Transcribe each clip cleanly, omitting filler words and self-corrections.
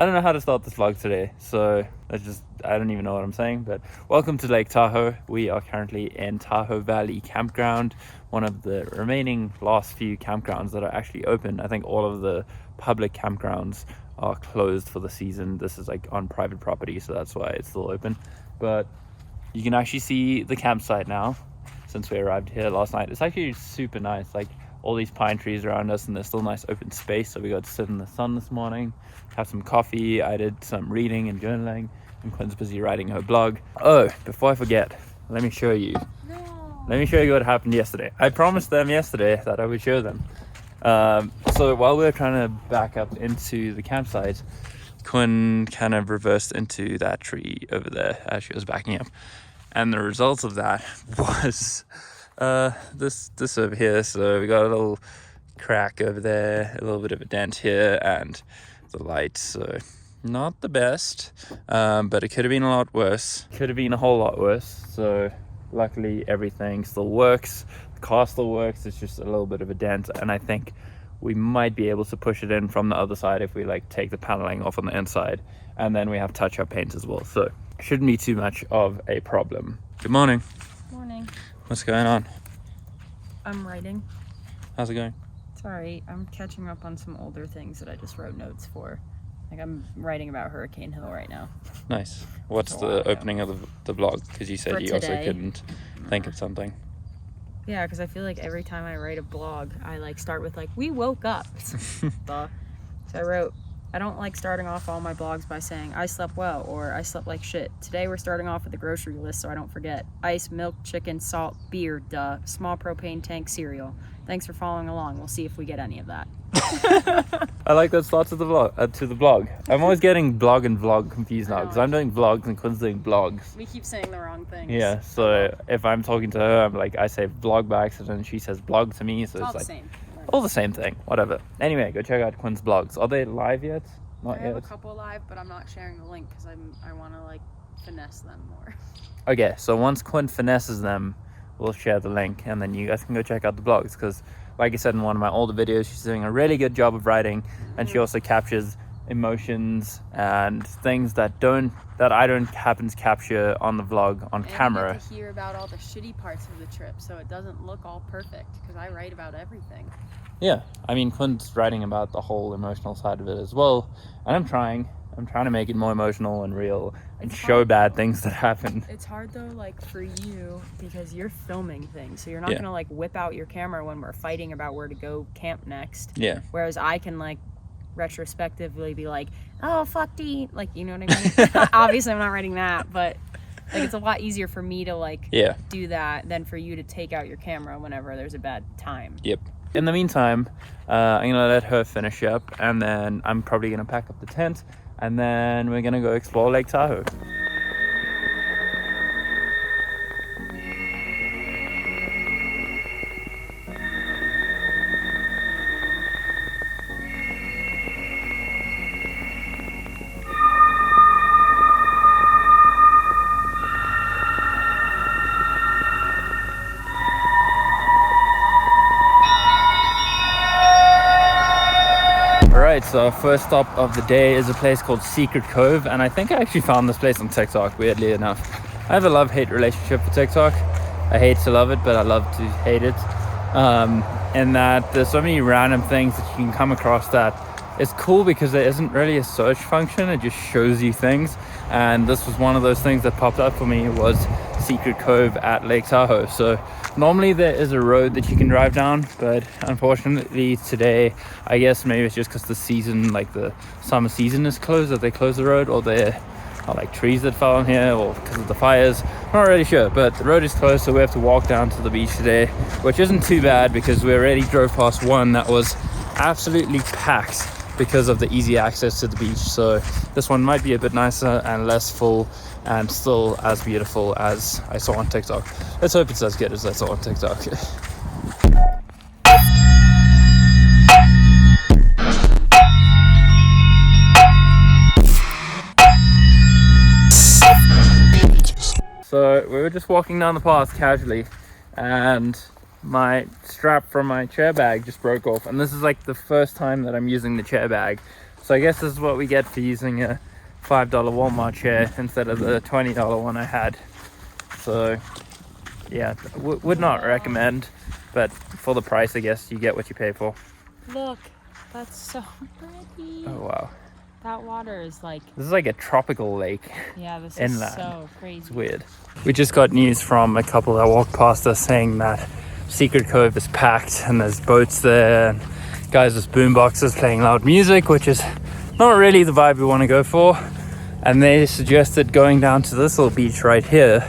I don't know how to start this vlog today, so I don't even know what I'm saying, but welcome to Lake Tahoe. We are currently in Tahoe Valley Campground, one of the remaining last few campgrounds that are actually open. I think all of the public campgrounds are closed for the season. This is like on private property, so that's why it's still open. But you can actually see the campsite now since we arrived here last night. It's actually super nice, like all these pine trees around us, and there's still nice open space. So we got to sit in the sun this morning, have some coffee. I did some reading and journaling, and Quinn's busy writing her blog. Oh, before I forget, let me show you. Let me show you what happened yesterday. I promised them yesterday that I would show them. So while we were trying to back up into the campsite, Quinn kind of reversed into that tree over there as she was backing up. And the result of that was this over here. So we got a little crack over there, a little bit of a dent here, and the light. So not the best, but it could have been a lot worse. Could have been a whole lot worse. So luckily everything still works. The car still works. It's just a little bit of a dent, and I think we might be able to push it in from the other side if we like take the paneling off on the inside, and then we have touch-up paint as well. So shouldn't be too much of a problem. Good morning. Morning. What's going on? I'm writing. How's it going? It's alright. I'm catching up on some older things that I just wrote notes for. Like I'm writing about Hurricane Hill right now. Nice. What's the opening of the blog? Because you said For you today. also couldn't think of something. Yeah, because I feel like every time I write a blog, I like start with like, we woke up. So I wrote, I don't like starting off all my blogs by saying I slept well or I slept like shit. Today we're starting off with the grocery list so I don't forget. Ice, milk, chicken, salt, beer, duh, small propane tank, cereal. Thanks for following along. We'll see if we get any of that. I like that start to the blog. I'm always getting blog and vlog confused now because I'm doing vlogs and Quinn's doing blogs. We keep saying the wrong things. Yeah, so if I'm talking to her, I'm like, I say vlog by accident and she says blog to me, so It's all it's the like same. all the same thing, whatever. Anyway, go check out Quinn's blogs. Are they live yet? Not I have yet. a couple live, but I'm not sharing the link because I want to like finesse them more. Okay, so once Quinn finesses them, we'll share the link, and then you guys can go check out the blogs, because like I said in one of my older videos, she's doing a really good job of writing, and she also captures emotions and things that I don't happen to capture on the vlog on camera. You get to hear about all the shitty parts of the trip, so it doesn't look all perfect, because I write about everything. Yeah, I mean, Quinn's writing about the whole emotional side of it as well, and I'm trying to make it more emotional and real and show bad things that happen. It's hard though, like for you, because you're filming things, so you're not gonna like whip out your camera when we're fighting about where to go camp next. Yeah. Whereas I can like retrospectively be like, oh fuck D, like, you know what I mean? Obviously I'm not writing that, but like it's a lot easier for me to like do that than for you to take out your camera whenever there's a bad time. Yep. In the meantime, I'm gonna let her finish up, and then I'm probably gonna pack up the tent, and then we're gonna go explore Lake Tahoe. So our first stop of the day is a place called Secret Cove, and I think I actually found this place on TikTok, weirdly enough. I have a love-hate relationship with TikTok. I hate to love it, but I love to hate it. And that there's so many random things that you can come across that is cool because there isn't really a search function. It just shows you things, and this was one of those things that popped up for me. Was Secret Cove at Lake Tahoe. So normally there is a road that you can drive down, but unfortunately today, I guess maybe it's just because the season, like the summer season is closed, that they close the road, or there are like trees that fell on here, or because of the fires. I'm not really sure, but the road is closed, so we have to walk down to the beach today, which isn't too bad because we already drove past one that was absolutely packed because of the easy access to the beach. So this one might be a bit nicer and less full and still as beautiful as I saw on TikTok. Let's hope it's as good as I saw on TikTok. So we were just walking down the path casually, and my strap from my chair bag just broke off, and this is like the first time that I'm using the chair bag So I guess this is what we get for using a $5 Walmart chair instead of the $20 one I had. So yeah, would not recommend, but for the price, I guess you get what you pay for. Look, that's so pretty. Oh wow. That water is like... This is like a tropical lake. Yeah, this inland. is so crazy. It's weird. We just got news from a couple that walked past us saying that Secret Cove is packed and there's boats there and guys with boom boxes playing loud music, which is not really the vibe we want to go for. And they suggested going down to this little beach right here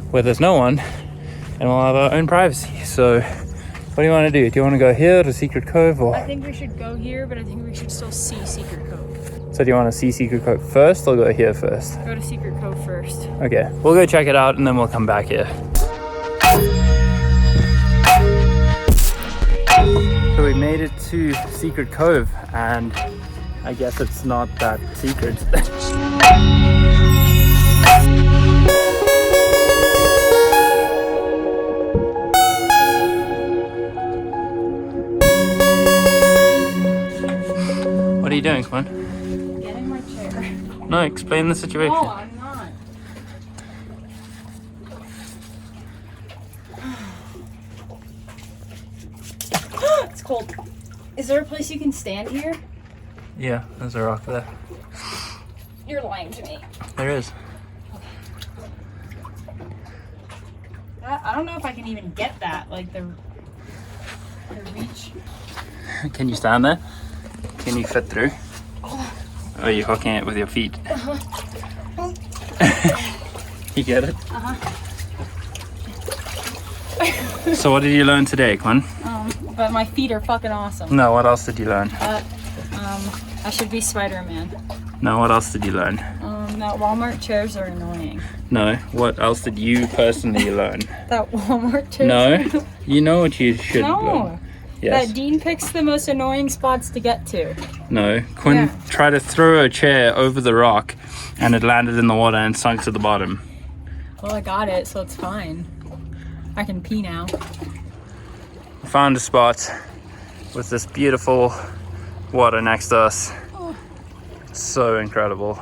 where there's no one and we'll have our own privacy. So what do you want to do? Do you want to go here to Secret Cove or? I think we should go here, but I think we should still see Secret Cove. So do you want to see Secret Cove first or go here first? Go to Secret Cove first. Okay, we'll go check it out and then we'll come back here. So we made it to Secret Cove and I guess it's not that secret. What are you doing, come on? Getting my chair. No, explain the situation. No, I'm not. It's cold. Is there a place you can stand here? Yeah, there's a rock there. You're lying to me. There is. I don't know if I can even get that, like the reach. Can you stand there? Can you fit through? Or are you hooking it with your feet? You get it? So what did you learn today, Quinn? But my feet are fucking awesome. No, what else did you learn? I should be Spider-Man. No, what else did you learn? That Walmart chairs are annoying. No, what else did you personally learn? That Walmart chairs No, you know what you should learn. No. Yes. That Dean picks the most annoying spots to get to. No, Quinn tried to throw a chair over the rock and it landed in the water and sunk to the bottom. Well, I got it, so it's fine. I can pee now. We found a spot with this beautiful water next to us. Oh. So incredible.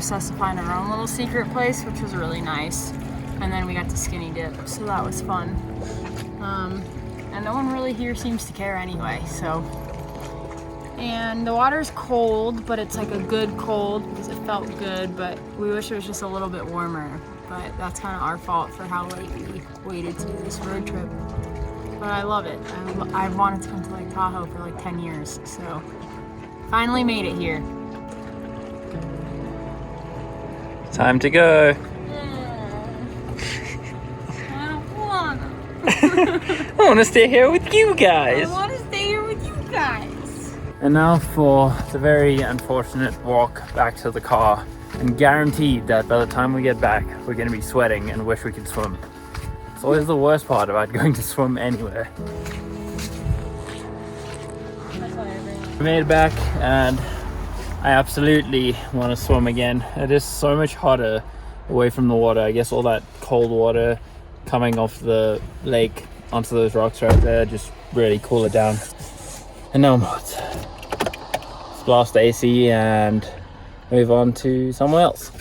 Us to find our own little secret place, which was really nice, and then we got to skinny dip, so that was fun. And no one really here seems to care anyway, so. And the water's cold, but it's like a good cold because it felt good, but we wish it was just a little bit warmer, but that's kind of our fault for how late we waited to do this road trip. But I love it. I've wanted to come to Lake Tahoe for like 10 years, so finally made it here. Time to go. I don't wanna. I want to stay here with you guys. I want to stay here with you guys. And now for the very unfortunate walk back to the car. And guaranteed that by the time we get back, we're going to be sweating and wish we could swim. It's always the worst part about going to swim anywhere. We made it back and I absolutely want to swim again. It is so much hotter away from the water. I guess all that cold water coming off the lake onto those rocks right there just really cool it down. And now I'm hot. Let's blast the AC and move on to somewhere else.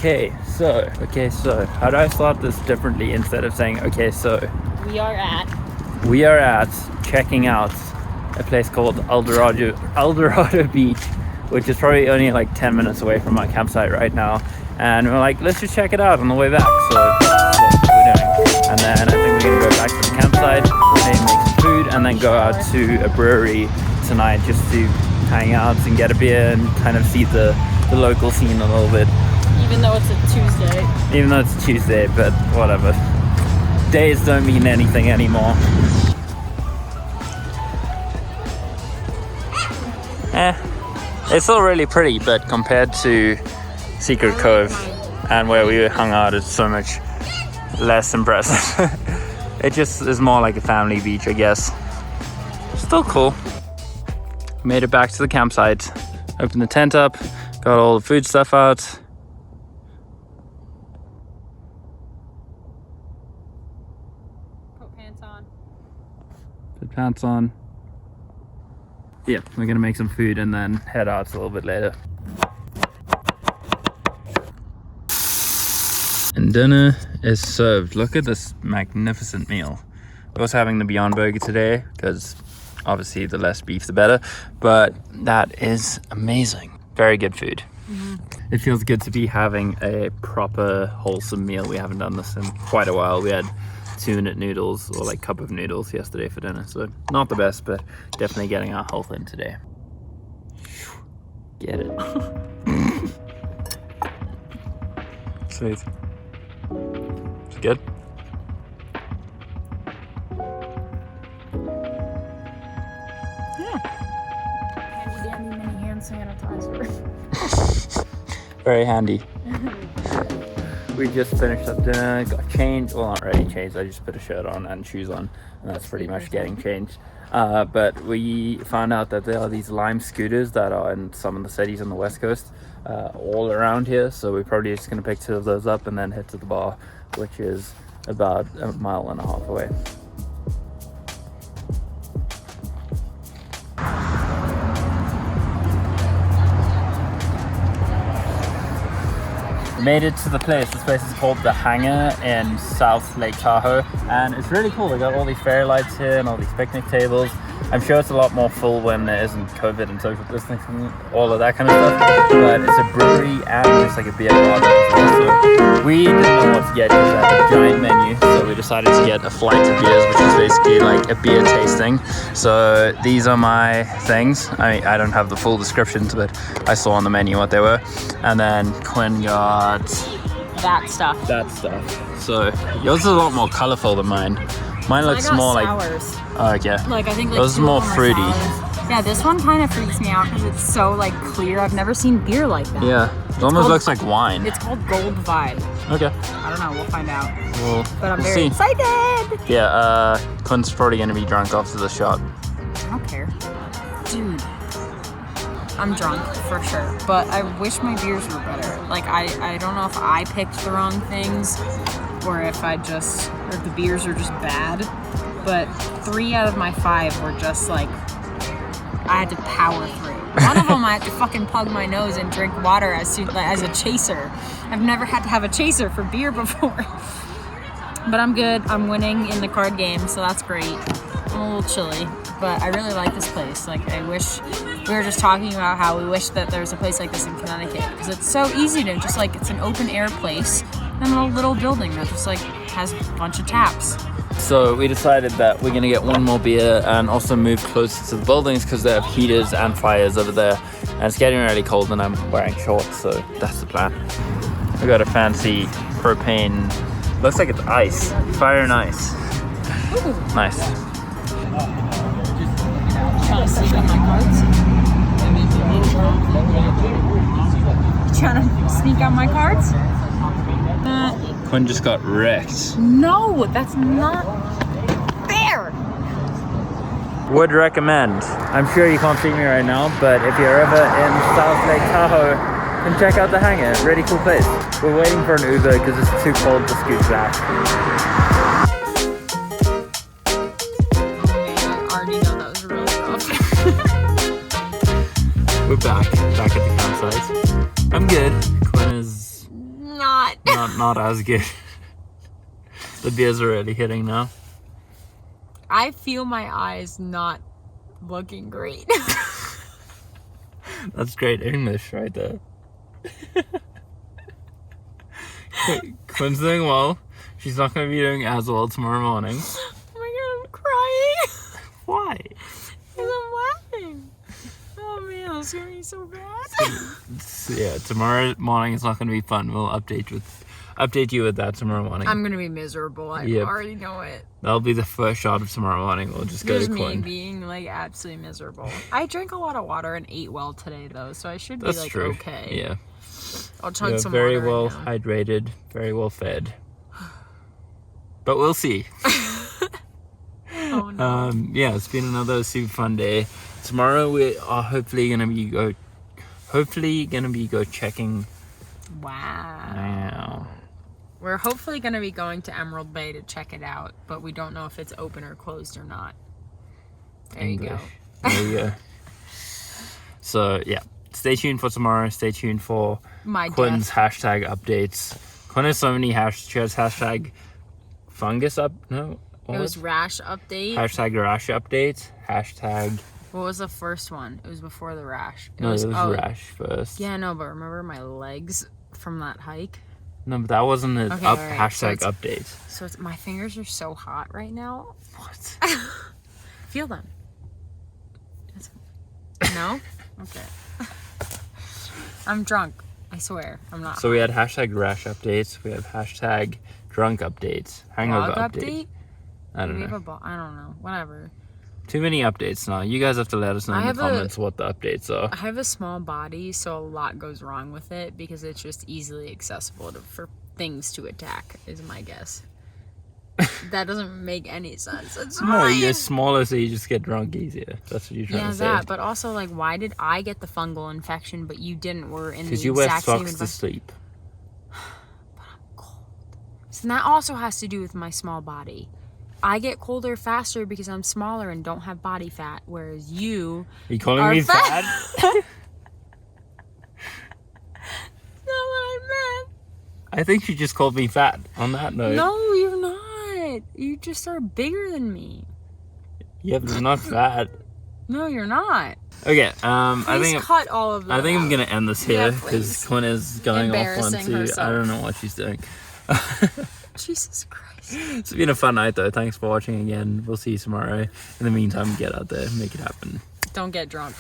Okay, so how do I start this differently instead of saying okay, so We are at checking out a place called El Dorado Beach, which is probably only like 10 minutes away from our campsite right now, and we're like, let's just check it out on the way back. So that's what we're doing, and then I think we're gonna go back to the campsite, maybe make some food, and then go out to a brewery tonight just to hang out and get a beer and kind of see the local scene a little bit. even though it's a Tuesday. Even though it's Tuesday, but whatever. Days don't mean anything anymore. It's still really pretty, but compared to Secret Cove and where we hung out, it's so much less impressive. It just is more like a family beach, I guess. Still cool. Made it back to the campsite, opened the tent up, got all the food stuff out. Put pants on. Put pants on. Yeah, we're gonna make some food and then head out a little bit later. And dinner is served. Look at this magnificent meal. We're also having the Beyond Burger today because obviously the less beef the better, but that is amazing. Very good food. Mm-hmm. It feels good to be having a proper wholesome meal. We haven't done this in quite a while. We had 2-minute noodles or like cup of noodles yesterday for dinner, so not the best, but definitely getting our health in today. Get it. Sweet. It's good. Handy dandy mini hand sanitizer. Very handy. We just finished up dinner, got changed. Well, not really changed. I just put a shirt on and shoes on, and that's pretty much getting changed. But we found out that there are these Lime scooters that are in some of the cities on the west coast, all around here. So we're probably just gonna pick 2 of those up and then head to the bar, which is about 1.5 miles away. Made it to the place. This place is called The Hangar in South Lake Tahoe, and it's really cool. They got all these fairy lights here and all these picnic tables. I'm sure it's a lot more full when there isn't COVID and social distancing, all of that kind of stuff. But it's a brewery and there's like a beer garden as well. So we didn't know what to get because they had a giant menu. So we decided to get a flight of beers, which is basically like a beer tasting. So these are my things. I mean, I don't have the full descriptions, but I saw on the menu what they were. And then Quinn got That stuff. So yours is a lot more colorful than mine. Mine looks more sours. like. Oh, okay. Like I think like those are more fruity. Yeah, this one kind of freaks me out because it's so like clear. I've never seen beer like that. Yeah, it almost looks like wine. It's called Gold Vibe. Okay. I don't know. We'll find out. But I'm we'll very see. excited. Yeah, Quinn's probably gonna be drunk after the shot. I don't care, dude. I'm drunk for sure, but I wish my beers were better. Like I don't know if I picked the wrong things or if the beers are just bad. But 3 out of my 5 were just like I had to power through. One of them I had to fucking plug my nose and drink water as a chaser. I've never had to have a chaser for beer before. But I'm good. I'm winning in the card game, so that's great. I'm a little chilly, but I really like this place. Like I wish we were just talking about how we wish that there was a place like this in Connecticut because it's so easy to just like it's an open air place and a little building that just like has a bunch of taps. So we decided that we're gonna get 1 more beer and also move closer to the buildings because they have heaters and fires over there, and it's getting really cold and I'm wearing shorts, so that's the plan. We got a fancy propane, looks like it's ice, fire and ice. Ooh. Nice. Trying to sneak out my cards? Trying to sneak out my cards? Quinn just got wrecked. No, that's not fair. Would recommend. I'm sure you can't see me right now, but if you're ever in South Lake Tahoe, then check out the Hangar. Really cool place. We're waiting for an Uber because it's too cold to scoot back. I already know that was really rough. We're back at the campsite. I'm good. Quinn is not as good. The beers are really hitting now. I feel my eyes not looking great. That's great English right there. Quinn's doing well. She's not going to be doing as well tomorrow morning. Oh my god, I'm crying. Why? Because I'm laughing. Oh man, it's going to be so bad. Yeah, tomorrow morning is not going to be fun. We'll update you with that tomorrow morning. I'm going to be miserable. I already know it. That'll be the first shot of tomorrow morning. We'll just go to Quinn. Me being like absolutely miserable. I drank a lot of water and ate well today though, so I should be like true. okay. Yeah. I'll chug some very water well right now. hydrated, very well fed. But we'll see. Oh no. Yeah, it's been another super fun day. Tomorrow we are hopefully gonna be go checking. Wow. We're hopefully gonna be going to Emerald Bay to check it out, but we don't know if it's open or closed or not. There you go. There you go. So yeah, stay tuned for tomorrow. Stay tuned for Quinn's hashtag updates. Quinn has so many she has hashtag fungus up. No, it was rash update. Hashtag rash update. Hashtag. What was the first one? It was before the rash. It was rash first. Yeah, no, but remember my legs from that hike? No, but that wasn't an right. hashtag update. So my fingers are so hot right now. What? Feel them. No? Okay. I'm drunk. I swear. I'm not. So we had hashtag rash updates. We have hashtag drunk updates. Hangover update. I don't know. I don't know. Whatever. Too many updates now. You guys have to let us know in the comments what the updates are. I have a small body, so a lot goes wrong with it because it's just easily accessible for things to attack, is my guess. That doesn't make any sense. It's no, you're smaller, so you just get drunk easier. That's what you're trying to say. Yeah, that. But also, like, why did I get the fungal infection, but you didn't? We're in the exact same environment. Because you wear socks to sleep. But I'm cold. So that also has to do with my small body. I get colder faster because I'm smaller and don't have body fat, whereas you are calling me fat? That's not what I meant. I think she just called me fat on that note. No, you're not. You just are bigger than me. Yeah, but you're not fat. No, you're not. Okay, I think cut all of that. I think I'm gonna end this here because Quinn is going off onto herself. I don't know what she's doing. Jesus Christ. It's been a fun night though. Thanks for watching again. We'll see you tomorrow. In the meantime, get out there, make it happen. Don't get drunk.